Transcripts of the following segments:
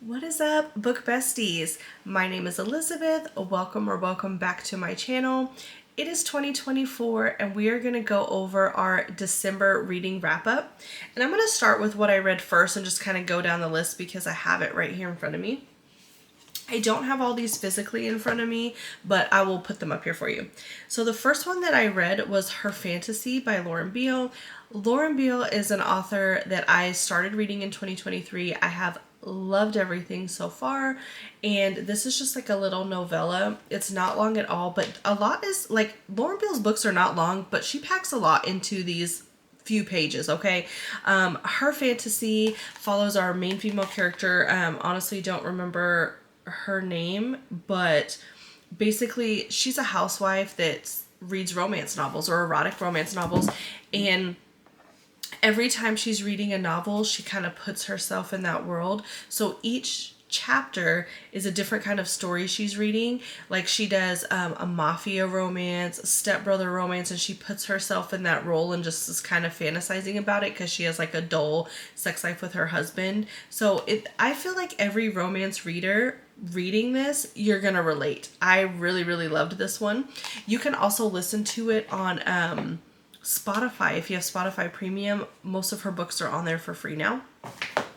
What is up, book besties? My name is Elizabeth. Welcome back to my channel. It is 2024 and we are going to go over our December reading wrap up. And I'm going to start with what I read first and just kind of go down the list because I have it right here in front of me. I don't have all these physically in front of me, but I will put them up here for you. So the first one that I read was Her Fantasy by Lauren Beale. Lauren Beale is an author that I started reading in 2023. I have loved everything so far, and this is just like a little novella. It's not long at all, but a lot is like Lauren Beale's books are not long, but she packs a lot into these few pages. Okay. Her Fantasy follows our main female character. Honestly don't remember her name, but basically she's a housewife that reads romance novels or erotic romance novels, and every time she's reading a novel she kind of puts herself in that world. So each chapter is a different kind of story she's reading. Like she does a mafia romance, a stepbrother romance, and she puts herself in that role and just is kind of fantasizing about it because she has like a dull sex life with her husband. So I feel like every romance reader reading this, you're gonna relate. I really loved this one. You can also listen to it on Spotify. If you have Spotify Premium, most of her books are on there for free now.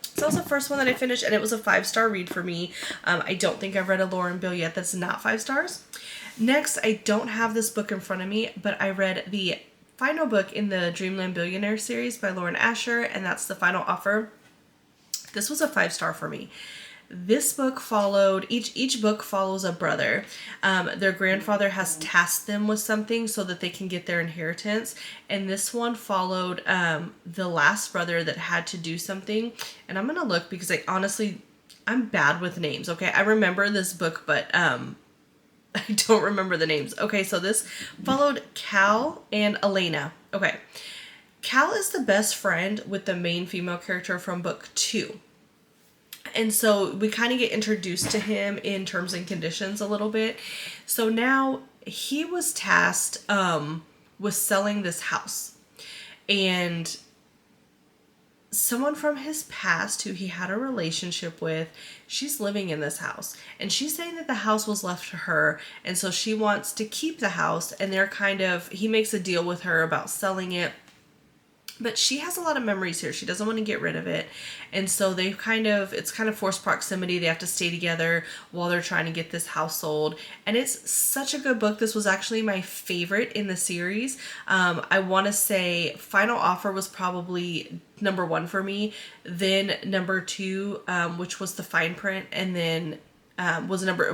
So that was the first one that I finished, and it was a 5-star read for me. I don't think I've read a Lauren Beale yet that's not 5 stars. Next, I don't have this book in front of me, but I read the final book in the Dreamland Billionaire series by Lauren Asher, and that's The Final Offer. This was a 5-star for me. This book followed, each book follows a brother. Their grandfather has tasked them with something so that they can get their inheritance. And this one followed the last brother that had to do something. And I'm going to look because I'm bad with names. Okay, I remember this book, but I don't remember the names. Okay, so this followed Cal and Elena. Okay, Cal is the best friend with the main female character from book 2. And so we kind of get introduced to him in terms and conditions a little bit. So now he was tasked with selling this house. And someone from his past who he had a relationship with, she's living in this house. And she's saying that the house was left to her. And so she wants to keep the house. And he makes a deal with her about selling it. But she has a lot of memories here. She doesn't want to get rid of it. And so it's kind of forced proximity. They have to stay together while they're trying to get this house sold. And it's such a good book. This was actually my favorite in the series. I want to say Final Offer was probably number 1 for me. Then number 2, which was The Fine Print. And then that was number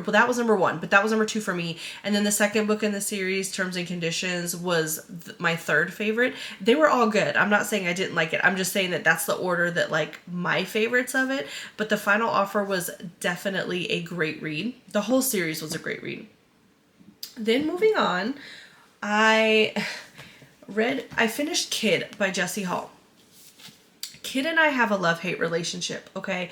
1, but that was number 2 for me. And then the second book in the series, Terms and Conditions, was my 3rd favorite. They were all good. I'm not saying I didn't like it. I'm just saying that that's the order that like my favorites of it. But The Final Offer was definitely a great read. The whole series was a great read. Then moving on, I finished Kid by Jessie Hall. Kid and I have a love-hate relationship, okay?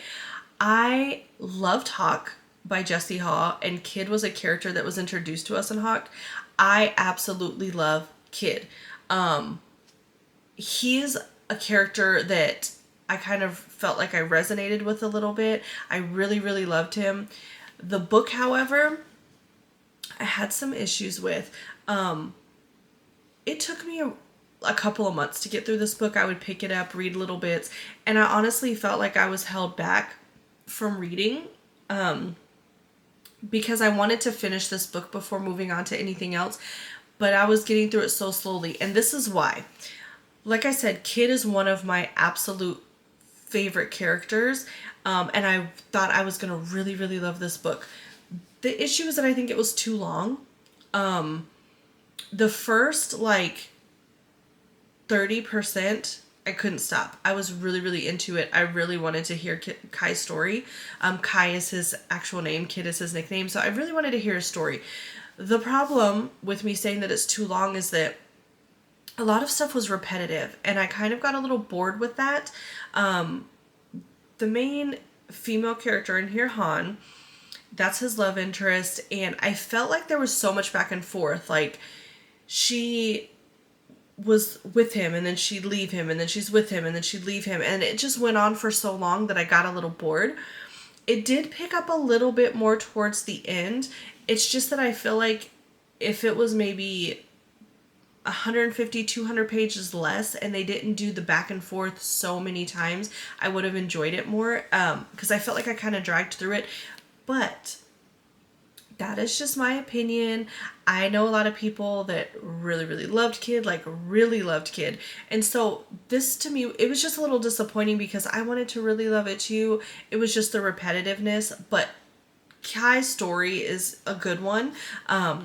I loved Hawk by Jessie Hall, and Kid was a character that was introduced to us in Hawk. I absolutely love Kid. He's a character that I kind of felt like I resonated with a little bit. I really loved him. The book, however, I had some issues with. It took me a couple of months to get through this book. I would pick it up, read little bits, and I honestly felt like I was held back from reading because I wanted to finish this book before moving on to anything else, but I was getting through it so slowly. And this is why. Like I said, Kid is one of my absolute favorite characters, and I thought I was going to really love this book. The issue is that I think it was too long. The first 30%, I couldn't stop. I was really into it. I really wanted to hear Kai's story. Kai is his actual name. Kid is his nickname. So I really wanted to hear his story. The problem with me saying that it's too long is that a lot of stuff was repetitive, and I kind of got a little bored with that. The main female character in here, Han, that's his love interest, and I felt like there was so much back and forth. Like, she was with him and then she'd leave him, and then she's with him and then she'd leave him, and it just went on for so long that I got a little bored. It did pick up a little bit more towards the end. It's just that I feel like if it was maybe 150, 200 pages less and they didn't do the back and forth so many times, I would have enjoyed it more, because I felt like I kind of dragged through it. But that is just my opinion. I know a lot of people that really, really loved Kid, like really loved Kid. And so this, to me, it was just a little disappointing because I wanted to really love it too. It was just the repetitiveness, but Kai's story is a good one.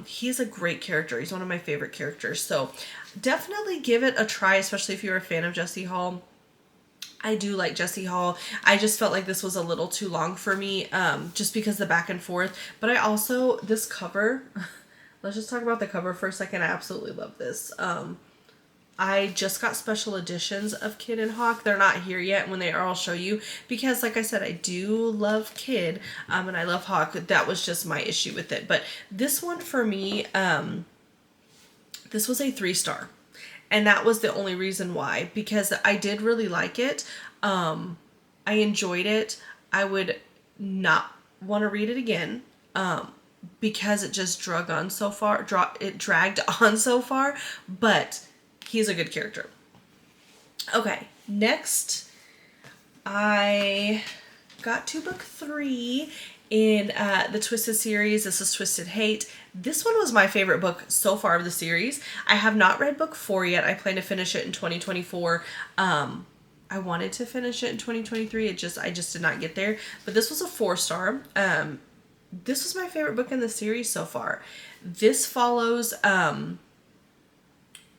He's a great character. He's one of my favorite characters. So definitely give it a try, especially if you're a fan of Jesse Hall. I do like Jesse Hall. I just felt like this was a little too long for me, just because the back and forth. But I also, this cover, let's just talk about the cover for a second. I absolutely love this. I just got special editions of Kid and Hawk. They're not here yet. When they are, I'll show you. Because like I said, I do love Kid, and I love Hawk. That was just my issue with it. But this one for me, this was a 3-star. And that was the only reason why. Because I did really like it. I enjoyed it. I would not want to read it again. Because it just dragged on so far. It dragged on so far. But he's a good character. Okay, next I got to book 3 in the Twisted series. This is Twisted Hate. This one was my favorite book so far of the series. I have not read book 4 yet. I plan to finish it in 2024. I wanted to finish it in 2023. I just did not get there. But this was a 4-star. This was my favorite book in the series so far. This follows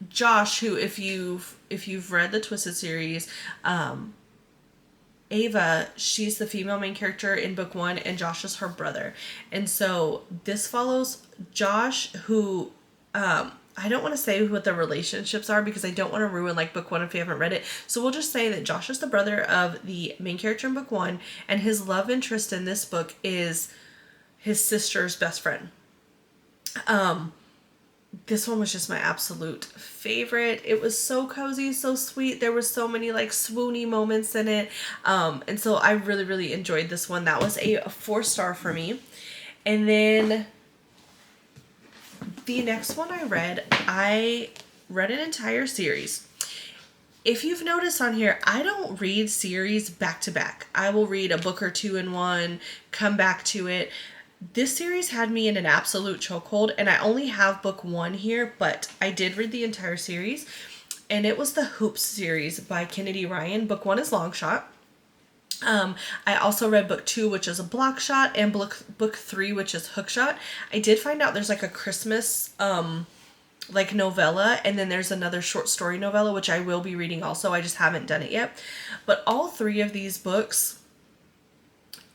Josh, who if you've read the Twisted series, Ava, she's the female main character in book 1, and Josh is her brother. And so this follows Josh, who I don't want to say what the relationships are because I don't want to ruin like book 1 if you haven't read it. So we'll just say that Josh is the brother of the main character in book 1, and his love interest in this book is his sister's best friend. This one was just my absolute favorite. It was so cozy, so sweet. There were so many like swoony moments in it. And so I really, really enjoyed this one. That was a 4-star for me. And then the next one I read an entire series. If you've noticed on here, I don't read series back to back. I will read a book or 2 in one, come back to it. This series had me in an absolute chokehold, and I only have book 1 here, but I did read the entire series, and it was the Hoops series by Kennedy Ryan. Book 1 is Longshot. I also read book 2, which is a block shot, and book 3, which is Hookshot. I did find out there's like a Christmas like novella, and then there's another short story novella, which I will be reading also. I just haven't done it yet. But all 3 of these books,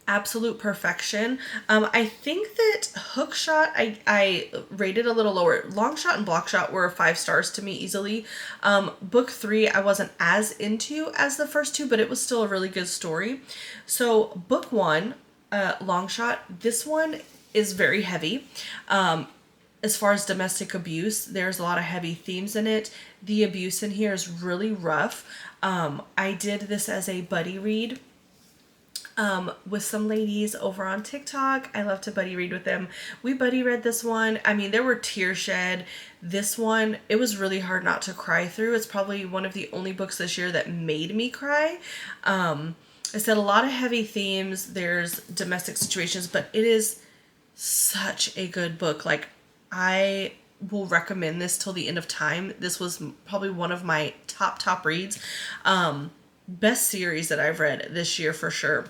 absolute perfection. I think that Hookshot I rated a little lower. Longshot and Blockshot were 5 stars to me easily. Book 3 I wasn't as into as the first 2, but it was still a really good story. So book 1, Longshot, this one is very heavy. As far as domestic abuse, there's a lot of heavy themes in it. The abuse in here is really rough. I did this as a buddy read with some ladies over on TikTok. I love to buddy read with them. We buddy read this one. I mean, there were tears shed. This one, it was really hard not to cry through. It's probably one of the only books this year that made me cry. I said a lot of heavy themes. There's domestic situations, but it is such a good book. Like, I will recommend this till the end of time. This was probably one of my top reads. Best series that I've read this year for sure.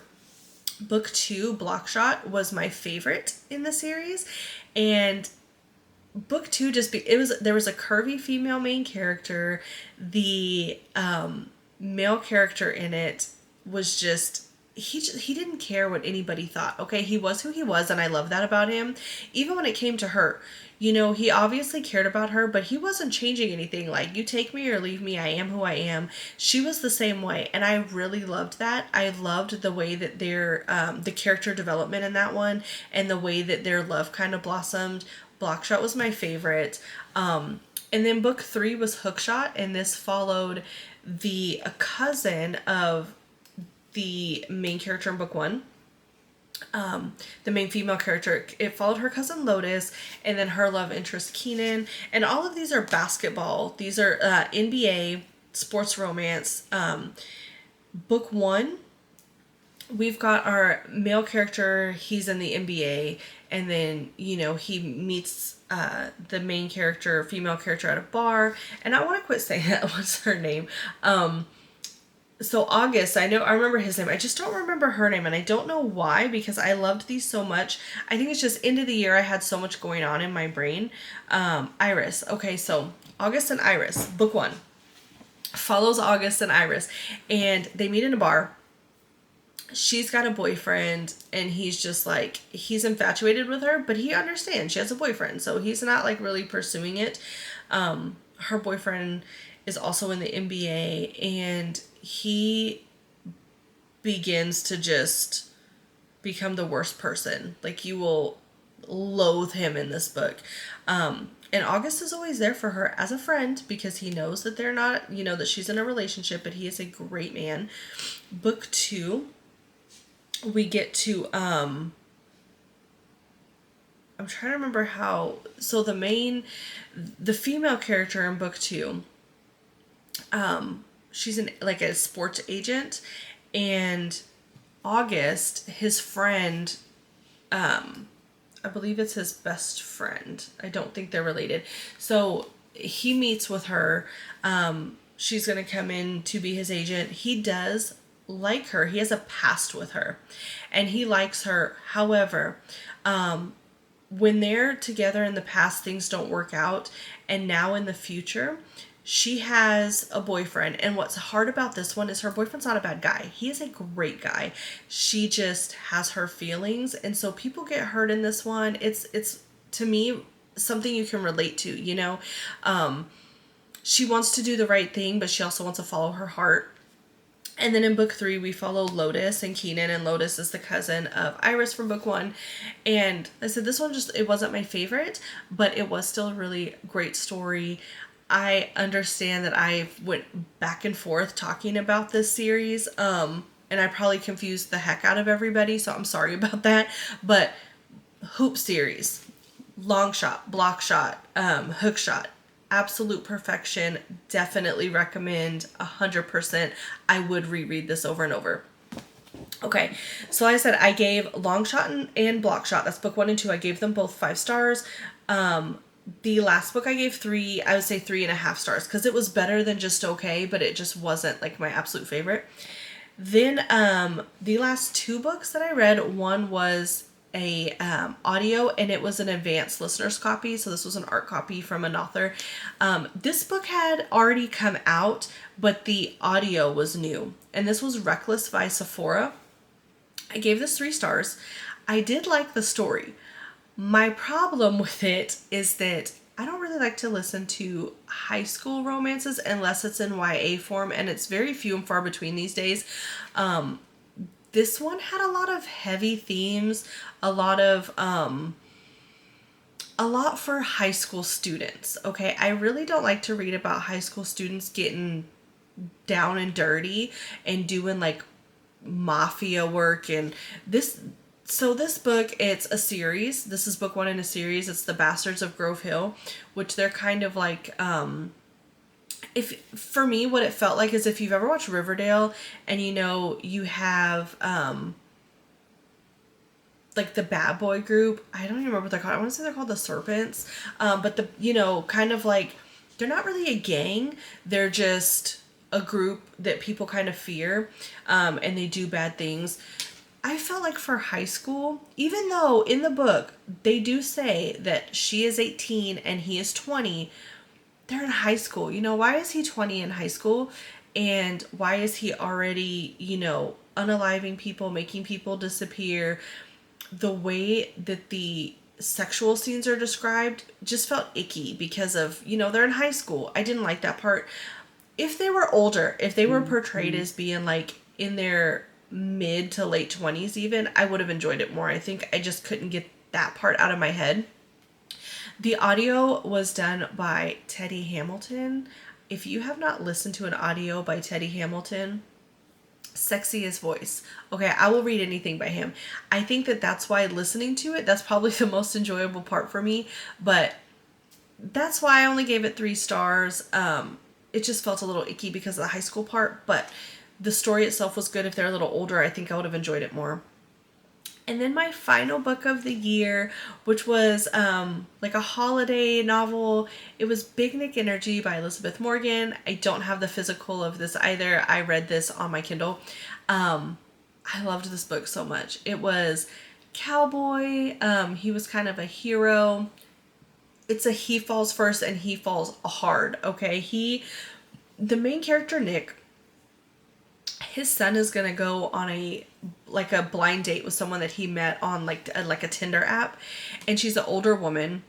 Book 2, Blockshot, was my favorite in the series, and book 2 there was a curvy female main character. The male character in it was just he didn't care what anybody thought. Okay, he was who he was, and I love that about him. Even when it came to her, you know, he obviously cared about her, but he wasn't changing anything. Like, you take me or leave me, I am who I am. She was the same way, and I really loved that. I loved the way that their the character development in that one, and the way that their love kind of blossomed. Blockshot was my favorite. And then book 3 was Hookshot, and this followed a cousin of the main character in book 1. the main female character. It followed her cousin Lotus and then her love interest Keenan. And all of these are basketball. These are NBA sports romance. Book 1, we've got our male character. He's in the NBA, and then he meets the main character, female character, at a bar. And I want to quit saying that. What's her name? So August, I remember his name. I just don't remember her name, and I don't know why, because I loved these so much. I think it's just end of the year. I had so much going on in my brain. Iris. Okay, so August and Iris, book 1, follows August and Iris, and they meet in a bar. She's got a boyfriend, and he's just like, he's infatuated with her, but he understands she has a boyfriend, so he's not like really pursuing it. Her boyfriend is also in the NBA, and he begins to just become the worst person. Like, you will loathe him in this book. And August is always there for her as a friend, because he knows that they're not, that she's in a relationship, but he is a great man. Book 2, we get to, I'm trying to remember how, so the female character in book 2, she's like a sports agent, and August, his friend, I believe it's his best friend. I don't think they're related. So he meets with her. She's going to come in to be his agent. He does like her. He has a past with her, and he likes her. However, when they're together in the past, things don't work out. And now in the future, she has a boyfriend. And what's hard about this one is her boyfriend's not a bad guy. He is a great guy. She just has her feelings. And so people get hurt in this one. It's to me, something you can relate to, she wants to do the right thing, but she also wants to follow her heart. And then in book 3, we follow Lotus and Keenan, and Lotus is the cousin of Iris from book 1. And I said, this one it wasn't my favorite, but it was still a really great story. I understand that I went back and forth talking about this series, and I probably confused the heck out of everybody, so I'm sorry about that. But hoop series, long shot, block shot, hook shot, absolute perfection. Definitely recommend 100%. I would reread this over and over. Okay, so like I said, I gave long shot and block shot, that's book 1 and 2. I gave them both 5 stars. The last book I gave 3, I would say 3.5 stars, because it was better than just okay, but it just wasn't like my absolute favorite. Then the last 2 books that I read, one was a audio, and it was an advanced listener's copy, so this was an art copy from an author. This book had already come out, but the audio was new, and this was Reckless by Sephora. I gave this 3 stars. I did like the story. My problem with it is that I don't really like to listen to high school romances unless it's in YA form, and it's very few and far between these days. This one had a lot of heavy themes, a lot for high school students. Okay, I really don't like to read about high school students getting down and dirty and doing like mafia work and this. So this book, it's a series. This is book 1 in a series. It's The Bastards of Grove Hill, which they're kind of like, for me, what it felt like is if you've ever watched Riverdale and you have, like the bad boy group. I don't even remember what they're called. I want to say they're called the Serpents. But kind of like, they're not really a gang. They're just a group that people kind of fear, and they do bad things. I felt like for high school, even though in the book they do say that she is 18 and he is 20, they're in high school. Why is he 20 in high school? And why is he already, unaliving people, making people disappear? The way that the sexual scenes are described just felt icky because of, they're in high school. I didn't like that part. If they were older, if they were portrayed as being like in their mid to late 20s even, I would have enjoyed it more. I think I just couldn't get that part out of my head. The audio was done by Teddy Hamilton. If you have not listened to an audio by Teddy Hamilton, Sexiest voice. Okay, I will read anything by him. I think that that's why listening to it, that's probably the most enjoyable part for me, but that's why I only gave it 3 stars. It just felt a little icky because of the high school part, but the story itself was good. If they're a little older, I think I would have enjoyed it more. And then my final book of the year, which was like a holiday novel, it was Big Nick Energy by Elizabeth Morgan. I don't have the physical of this either. I read this on my Kindle. I loved this book so much. It was cowboy. He was kind of a hero. It's a he falls first and he falls hard. Okay, the main character Nick, his son is gonna go on a blind date with someone that he met on like a Tinder app, and she's an older woman.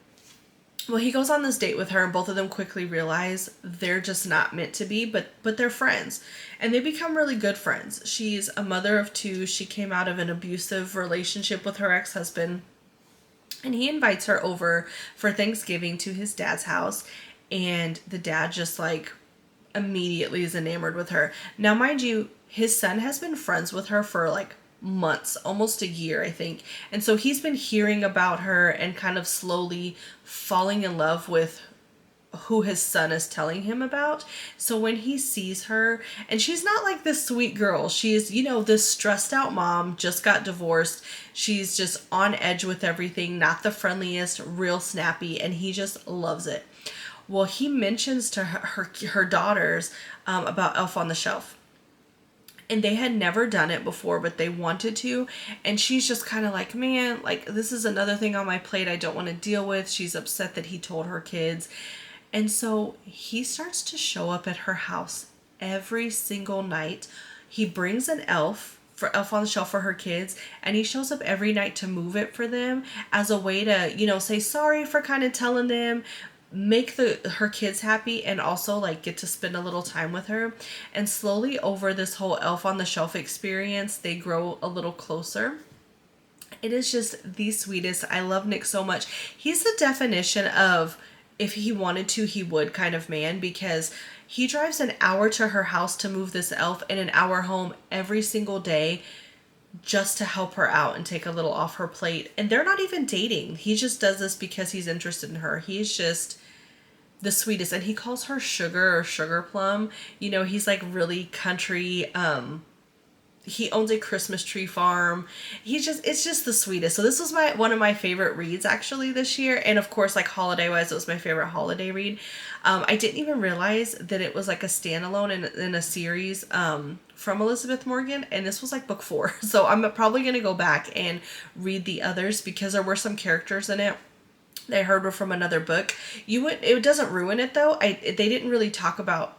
Well, he goes on this date with her, and both of them quickly realize they're just not meant to be, but they're friends, and they become really good friends. She's a mother of 2. She came out of an abusive relationship with her ex-husband, and he invites her over for Thanksgiving to his dad's house, and the dad just like immediately is enamored with her. Now, mind you, his son has been friends with her for like months, almost a year, I think. And so he's been hearing about her and kind of slowly falling in love with who his son is telling him about. So when he sees her, and she's not like this sweet girl, she's, this stressed out mom, just got divorced. She's just on edge with everything, not the friendliest, real snappy, and he just loves it. Well, he mentions to her daughters about Elf on the Shelf. And they had never done it before, but they wanted to. And she's just kind of like, man, like, this is another thing on my plate I don't want to deal with. She's upset that he told her kids. And so he starts to show up at her house every single night. He brings an elf for Elf on the Shelf for her kids, and he shows up every night to move it for them as a way to, say sorry for kind of telling them, make her kids happy, and also like get to spend a little time with her. And slowly over this whole Elf on the Shelf experience, they grow a little closer. It is just the sweetest. I love Nick so much. He's the definition of if he wanted to, he would kind of man, because he drives an hour to her house to move this elf and an hour home every single day just to help her out and take a little off her plate. And they're not even dating. He just does this because he's interested in her. He's just the sweetest. And he calls her Sugar or Sugar Plum. He's like really country. He owns a Christmas tree farm. It's just the sweetest. So this was one of my favorite reads actually this year. And of course, like holiday wise, it was my favorite holiday read. I didn't even realize that it was like a standalone in a series from Elizabeth Morgan. And this was like book 4. So I'm probably going to go back and read the others because there were some characters in it that I heard were from another book. It doesn't ruin it though. They didn't really talk about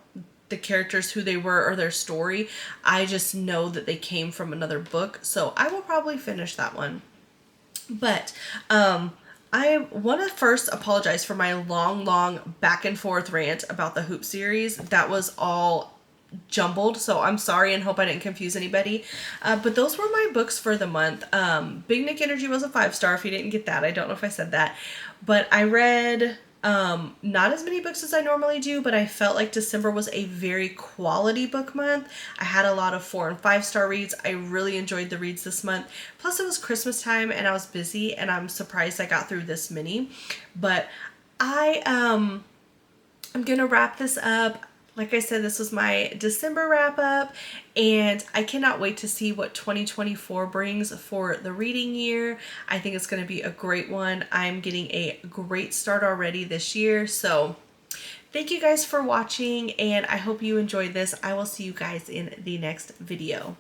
the characters, who they were, or their story. I just know that they came from another book, so I will probably finish that one. But I want to first apologize for my long back and forth rant about the Hoop series. That was all jumbled, so I'm sorry and hope I didn't confuse anybody. But those were my books for the month. Big Nick Energy was a 5-star if you didn't get that. I don't know if I said that. But I read not as many books as I normally do, but I felt like December was a very quality book month. I had a lot of 4- and 5-star reads. I really enjoyed the reads this month. Plus it was Christmas time and I was busy, and I'm surprised I got through this many. But I'm gonna wrap this up. Like I said, this was my December wrap up, and I cannot wait to see what 2024 brings for the reading year. I think it's going to be a great one. I'm getting a great start already this year. So thank you guys for watching, and I hope you enjoyed this. I will see you guys in the next video.